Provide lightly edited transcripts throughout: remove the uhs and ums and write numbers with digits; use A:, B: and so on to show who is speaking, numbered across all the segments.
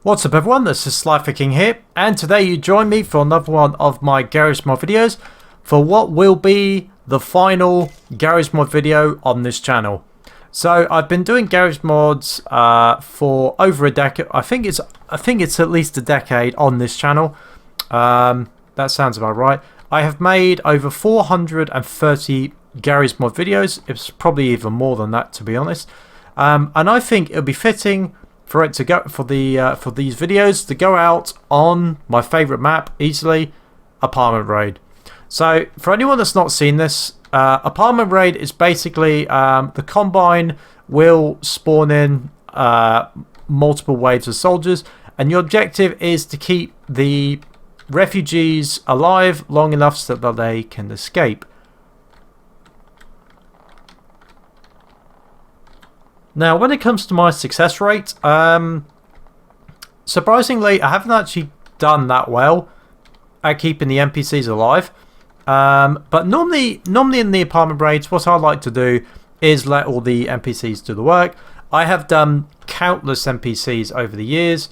A: What's up everyone, this is SliferKing here, and today you join me for another one of my Garry's Mod videos for what will be the final Garry's Mod video on this channel. So I've been doing Garry's Mods for over a decade. I think it's at least a decade on this channel. That sounds about right. I have made over 430 Garry's Mod videos. It's probably even more than that, to be honest. And I think it'll be fitting for it to go for these videos to go out on my favorite map easily, Apartment Raid. So for anyone that's not seen this, Apartment Raid is basically the Combine will spawn in multiple waves of soldiers, and your objective is to keep the refugees alive long enough so that they can escape. Now, when it comes to my success rate, surprisingly, I haven't actually done that well at keeping the NPCs alive. But normally in the apartment raids, what I like to do is let all the NPCs do the work. I have done countless NPCs over the years.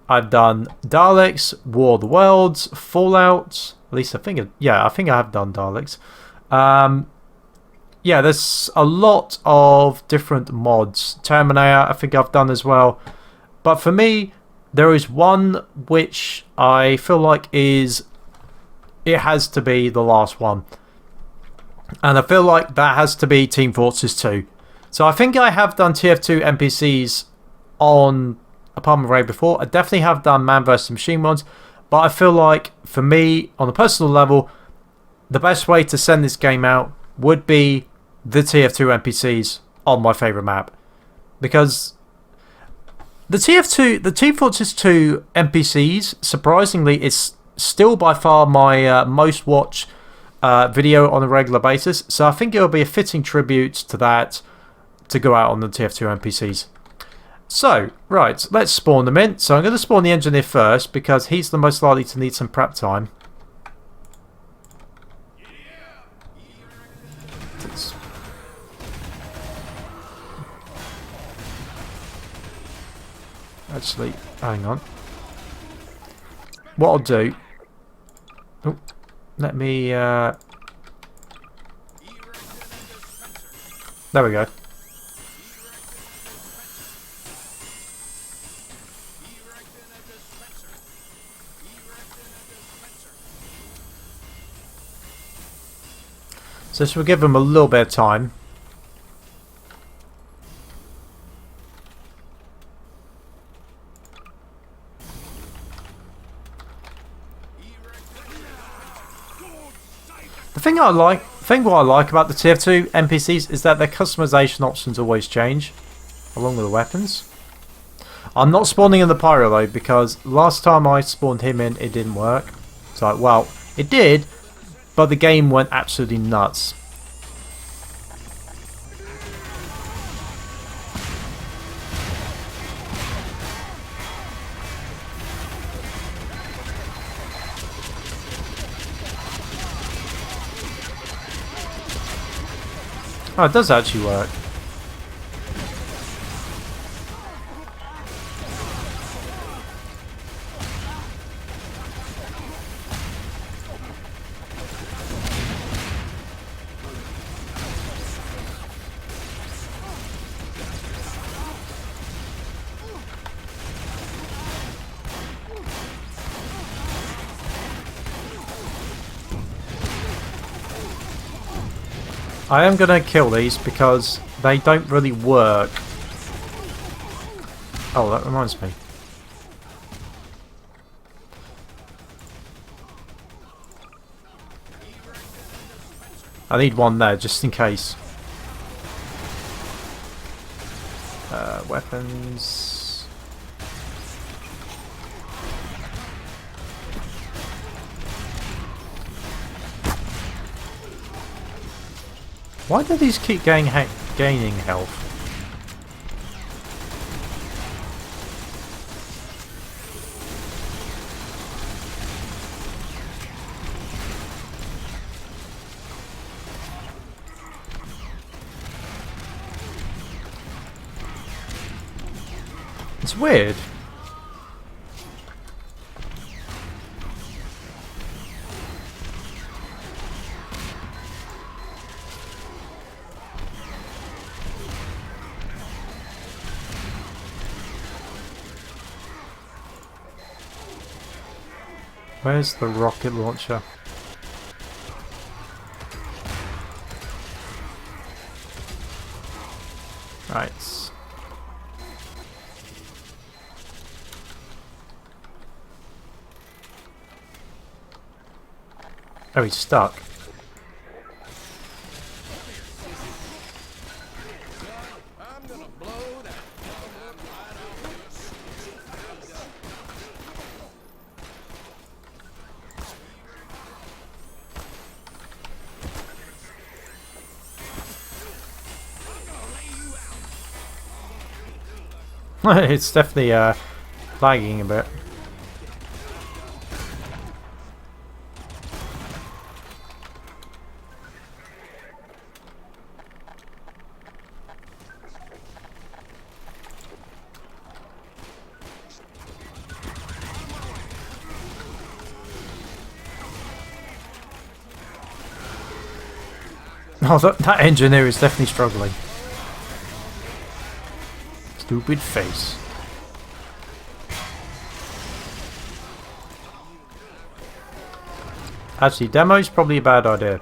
A: I've done Daleks, War of the Worlds, Fallout. At least I think I have done Daleks. Yeah, there's a lot of different mods. Terminator, I think I've done as well. But for me, there is one which I feel like it has to be the last one. And I feel like that has to be Team Fortress 2. So I think I have done TF2 NPCs on Apartment Raid before. I definitely have done Man vs Machine mods. But I feel like, for me, on a personal level, the best way to send this game out would be the TF2 NPCs on my favorite map, because the Team Fortress 2 NPCs, surprisingly, is still by far my most watched video on a regular basis. So I think it will be a fitting tribute to that to go out on the TF2 NPCs. So right, let's spawn them in. So I'm going to spawn the engineer first because he's the most likely to need some prep time. Actually, hang on. What I'll do... Oh, let me... There we go. So this will give them a little bit of time. What I like about the TF2 NPCs is that their customization options always change, along with the weapons. I'm not spawning in the Pyro though, because last time I spawned him in, it didn't work. So, well, it did, but the game went absolutely nuts. Oh, it does actually work. I am going to kill these because they don't really work. Oh, that reminds me. I need one there just in case. Weapons. Why do these keep gaining health? It's weird. Where's the rocket launcher? Right. Oh, he's stuck. It's definitely lagging a bit. Oh, that engineer is definitely struggling. Stupid face. Actually, demo's probably a bad idea.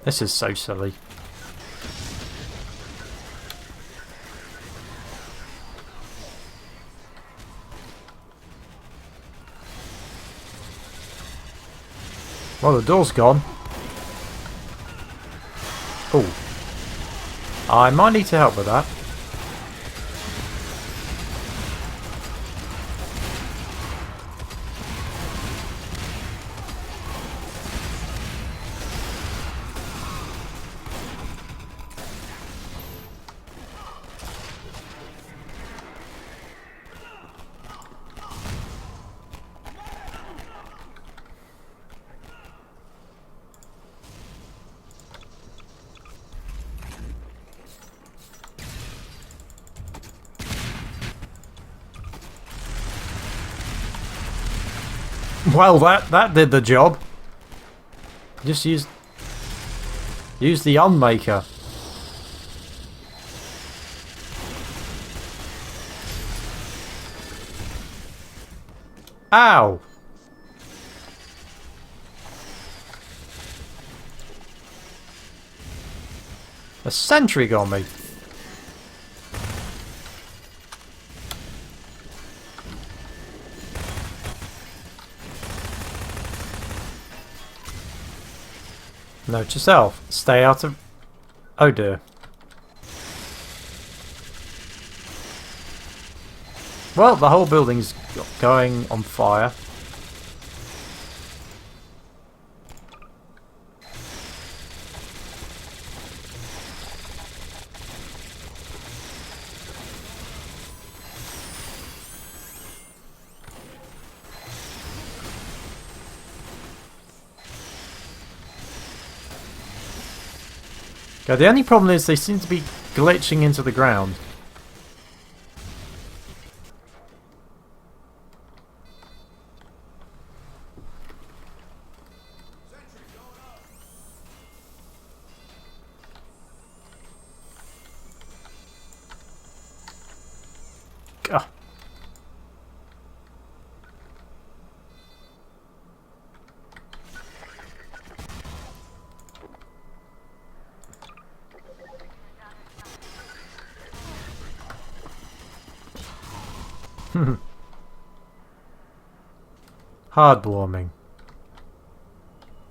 A: This is so silly. Well, the door's gone. Oh. I might need to help with that. Well, that did the job. Just use the unmaker. Ow! A sentry got me. Note yourself. Stay out of... Oh dear. Well, the whole building's going on fire. Okay, the only problem is they seem to be glitching into the ground. Ugh. Heartwarming.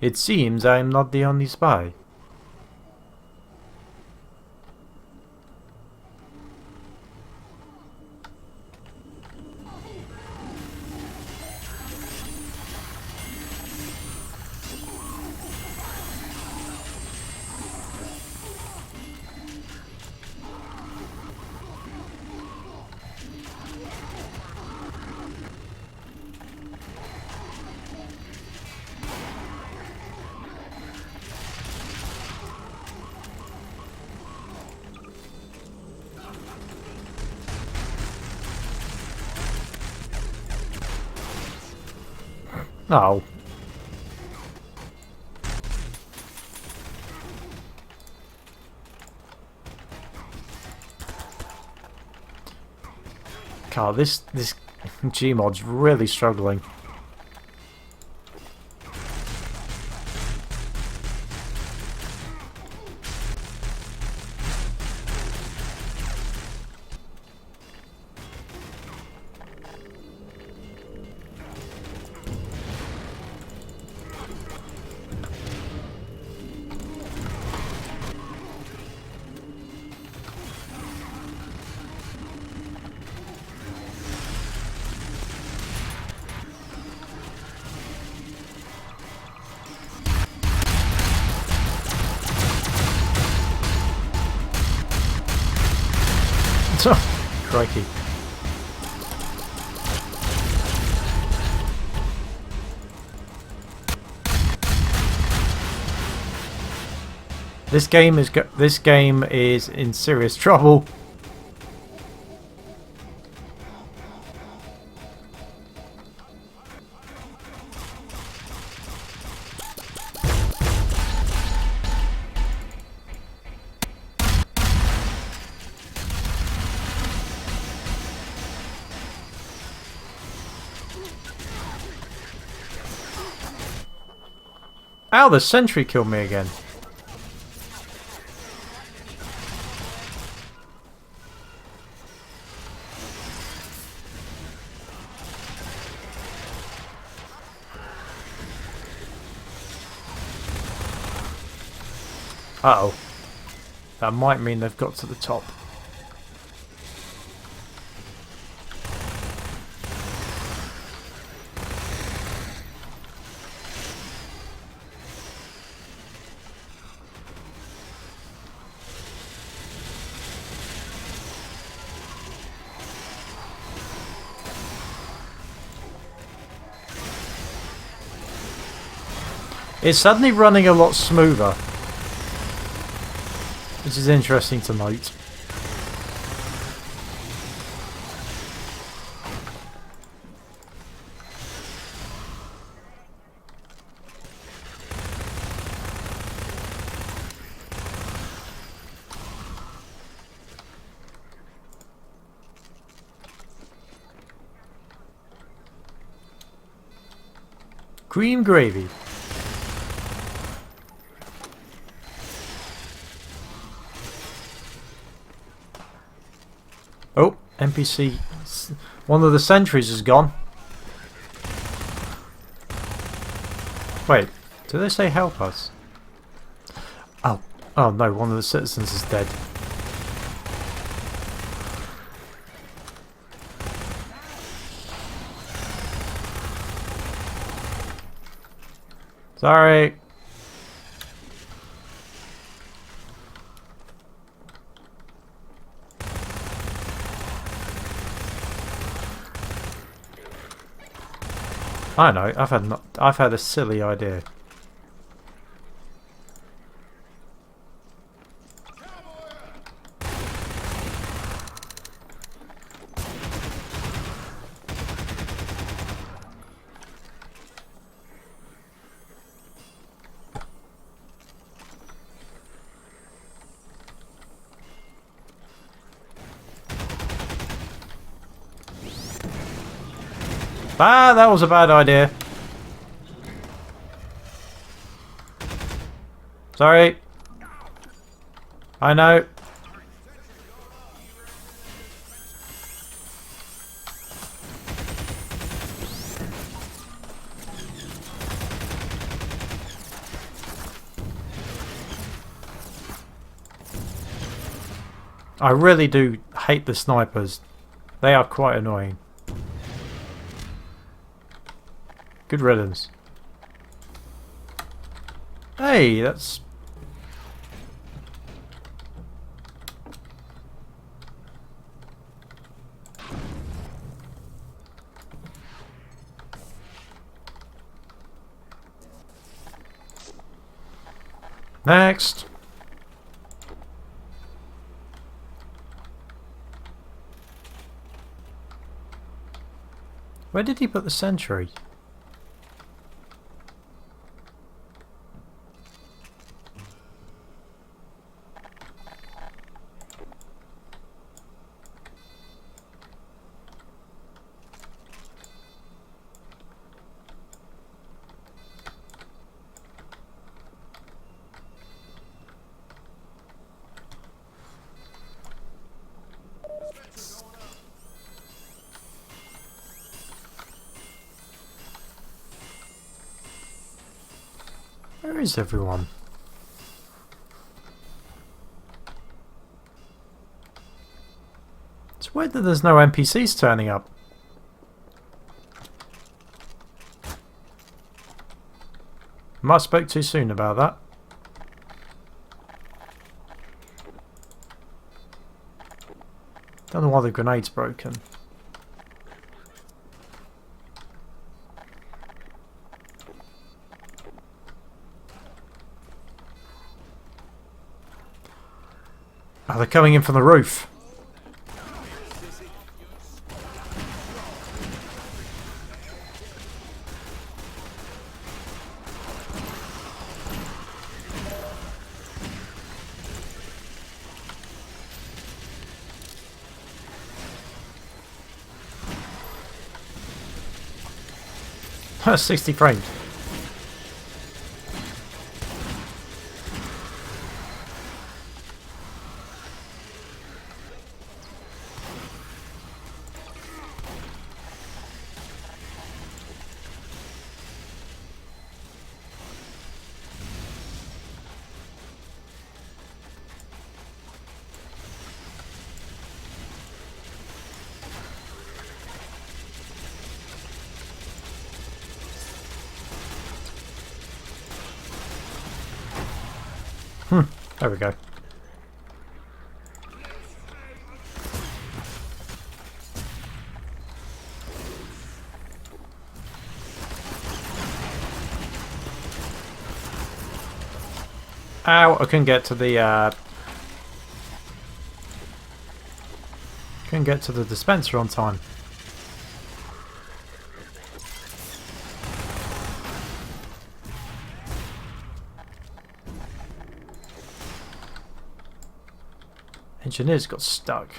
A: It seems I am not the only spy. Oh. Oh, this Gmod's really struggling. Crikey. This game is in serious trouble. Ow, the sentry killed me again. Uh-oh. That might mean they've got to the top. It's suddenly running a lot smoother, which is interesting to note. Cream gravy. Oh, NPC. One of the sentries is gone. Wait, did they say help us? Oh, oh no, one of the citizens is dead. Sorry. I know. I've had a silly idea. Ah, that was a bad idea. Sorry. I know. I really do hate the snipers. They are quite annoying. Good riddance. Hey, that's... Next. Where did he put the sentry? Where is everyone? It's weird that there's no NPCs turning up. Might have spoke too soon about that. Don't know why the grenade's broken. Oh, they're coming in from the roof. That's 60 frames. There we go. Ow, I couldn't get to the dispenser on time. Engineers got stuck.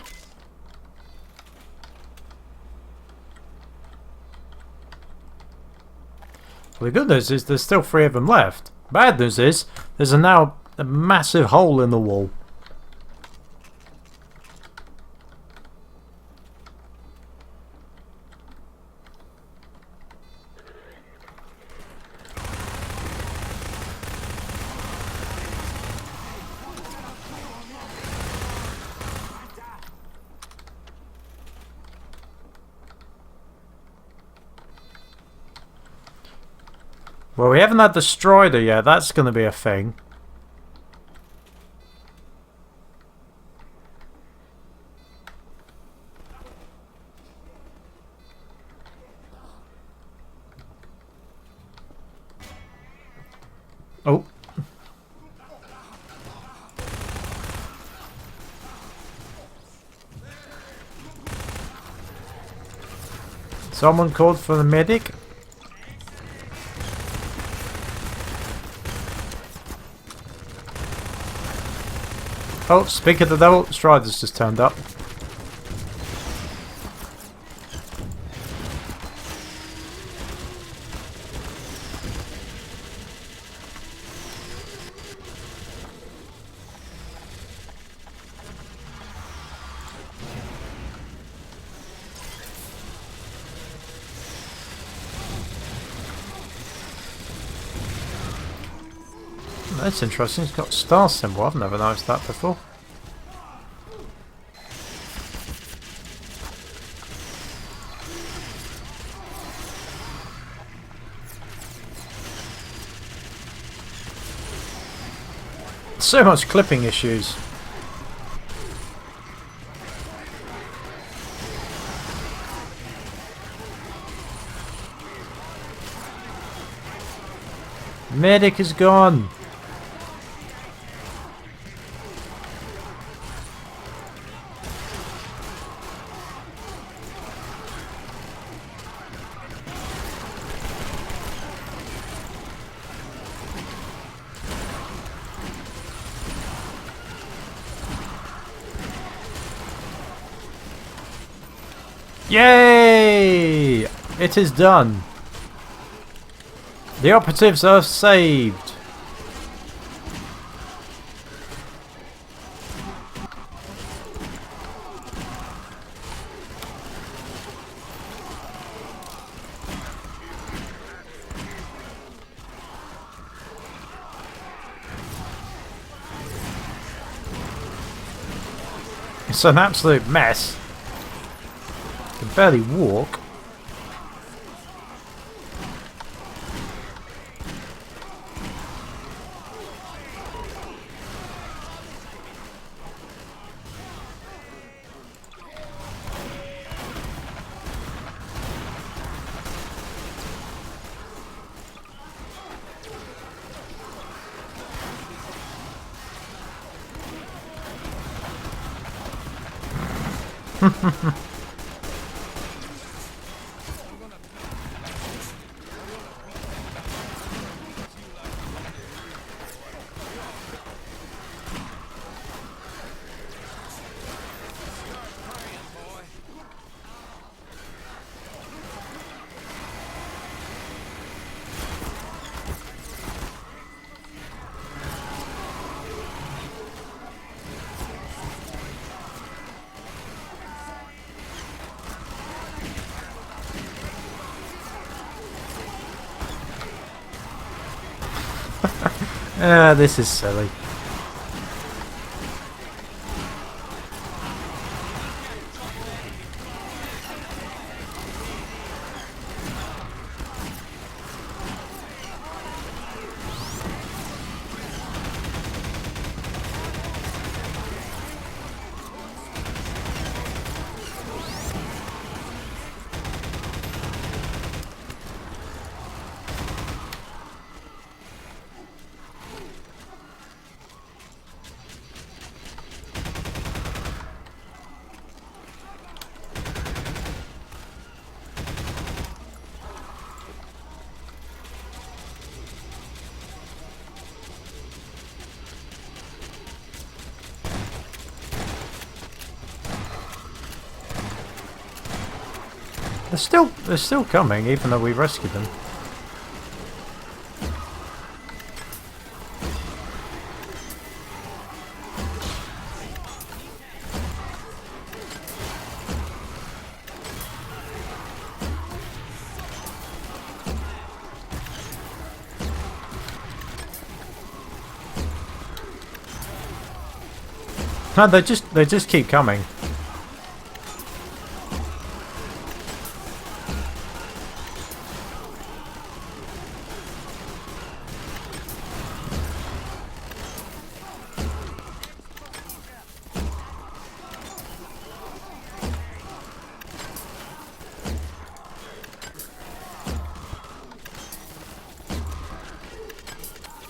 A: Well, the good news is there's still 3 of them left. Bad news is there's now a massive hole in the wall. Well, we haven't had the Strider yet. That's going to be a thing. Oh. Someone called for the medic. Oh, speak of the devil, Strider's just turned up. That's interesting, it's got a star symbol, I've never noticed that before. So much clipping issues. Medic is gone. Yay! It is done. The operatives are saved. It's an absolute mess. I can barely walk. This is silly. They're still coming, even though we rescued them. No, they just keep coming.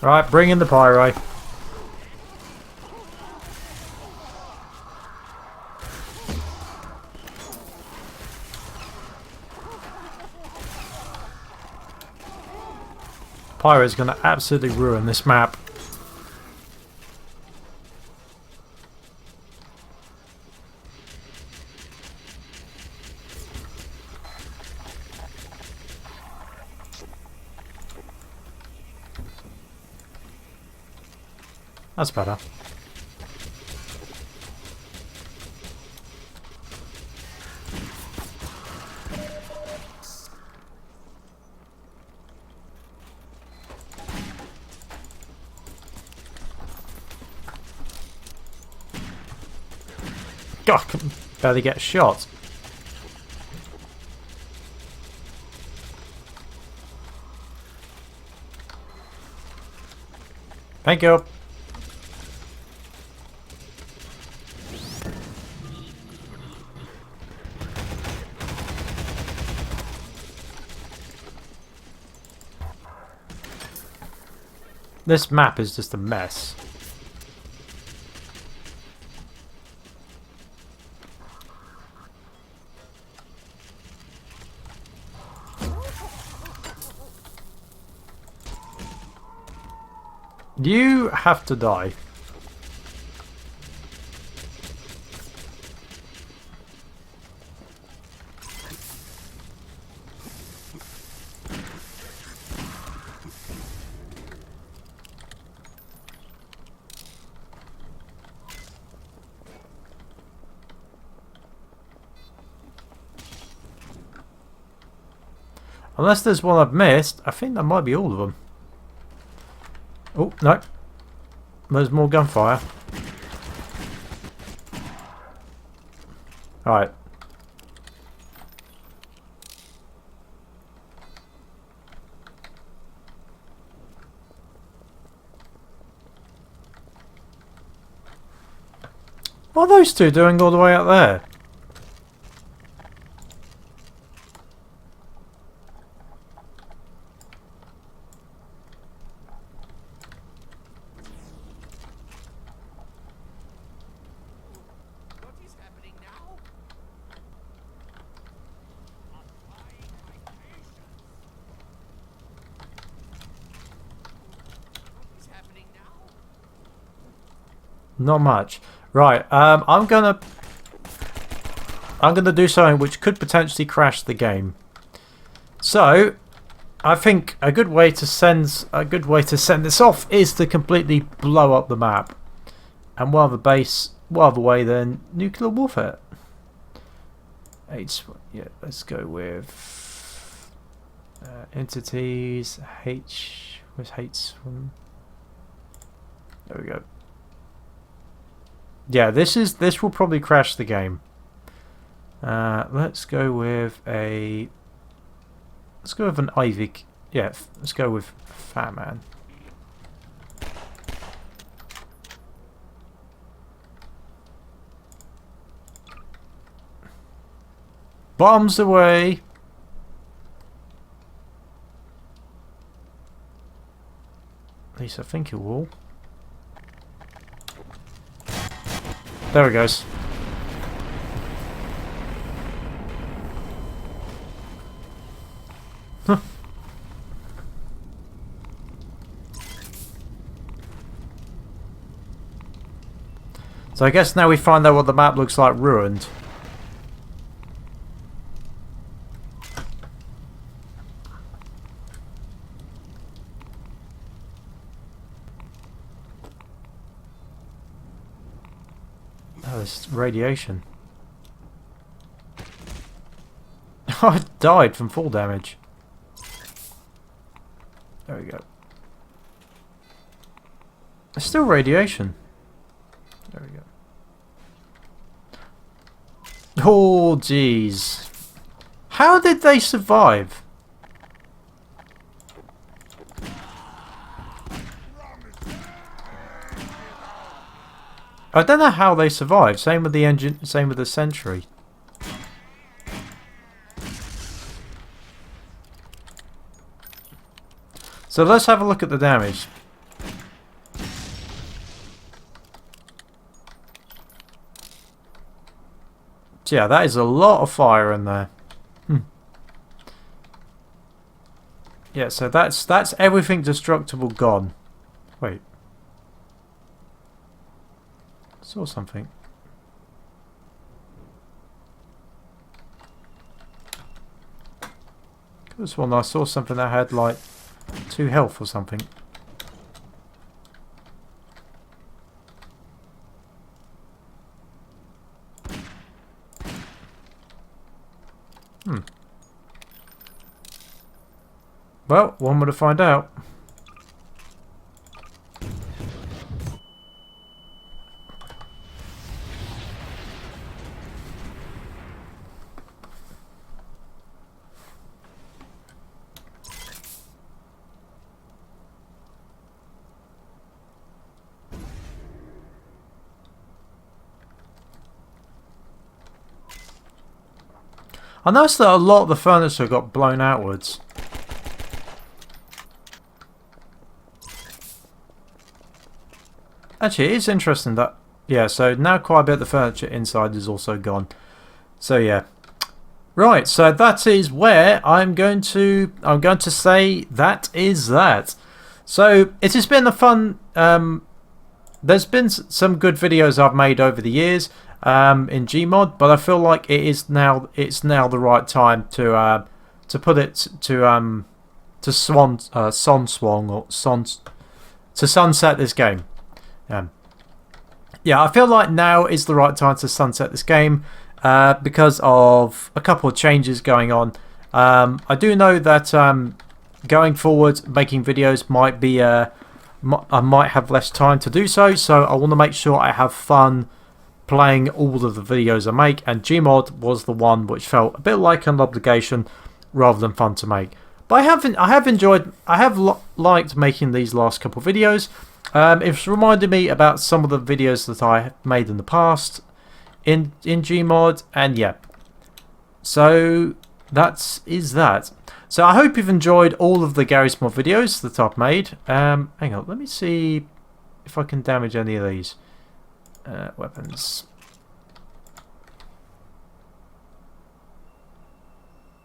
A: Right, bring in the pyro. Pyro is going to absolutely ruin this map. That's better. God, I can barely get shot. Thank you. This map is just a mess. You have to die. Unless there's one I've missed, I think that might be all of them. Oh, no. There's more gunfire. Alright. What are those two doing all the way up there? Not much. Right, I'm gonna do something which could potentially crash the game. So, I think a good way to send this off is to completely blow up the map. And what other way than nuclear warfare? Yeah, let's go with entities. Where's H from? There we go. Yeah, this will probably crash the game. Let's go with an Ivy. Yeah, let's go with Fat Man. Bombs away. At least I think it will. There it goes. Huh. So I guess now we find out what the map looks like ruined. Oh, there's radiation. I died from fall damage. There we go. There's still radiation. There we go. Oh, jeez. How did they survive? I don't know how they survived. Same with the engine, same with the sentry. So let's have a look at the damage. So yeah, that is a lot of fire in there. Yeah, so that's everything destructible gone. Wait. Saw something. This one I saw something that had like 2 health or something. Well, one more to find out. I noticed that a lot of the furniture got blown outwards. Actually, it is interesting that... Yeah, so now quite a bit of the furniture inside is also gone. So yeah. Right, so that is where I'm going to say that is that. So it has been a fun... there's been some good videos I've made over the years in Gmod, but I feel like it's now the right time to put it to sunset this game. Yeah, I feel like now is the right time to sunset this game because of a couple of changes going on. I do know that going forward, making videos might be I might have less time to do so, so I want to make sure I have fun playing all of the videos I make, and Gmod was the one which felt a bit like an obligation rather than fun to make. But I have liked making these last couple of videos. It's reminded me about some of the videos that I have made in the past in Gmod, and yeah. So that is that. So I hope you've enjoyed all of the Garry's Mod videos that I've made. Hang on, let me see if I can damage any of these weapons.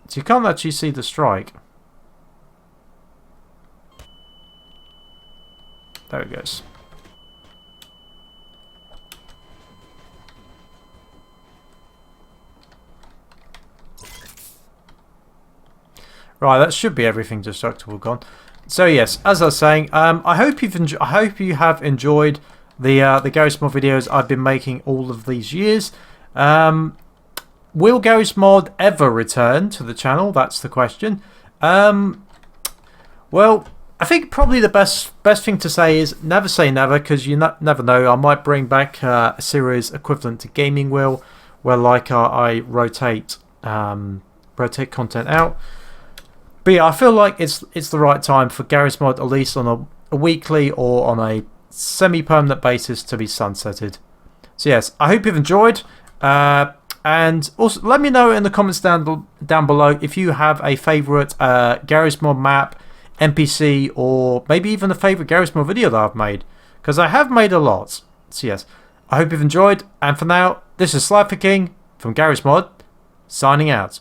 A: So you can't actually see the strike. There it goes. Right, that should be everything destructible gone. So yes, as I was saying, I hope you have enjoyed the Garry's Mod videos I've been making all of these years. Will Garry's Mod ever return to the channel? That's the question. Well, I think probably the best thing to say is never say never, because you never know. I might bring back a series equivalent to Gaming Wheel, where like I rotate content out. But yeah, I feel like it's the right time for Garry's Mod, at least on a weekly or on a semi-permanent basis, to be sunsetted. So yes, I hope you've enjoyed. And also, let me know in the comments down below if you have a favourite Garry's Mod map, NPC, or maybe even a favourite Garry's Mod video that I've made, because I have made a lot. So yes, I hope you've enjoyed, and for now, this is SliferKing from Garry's Mod, signing out.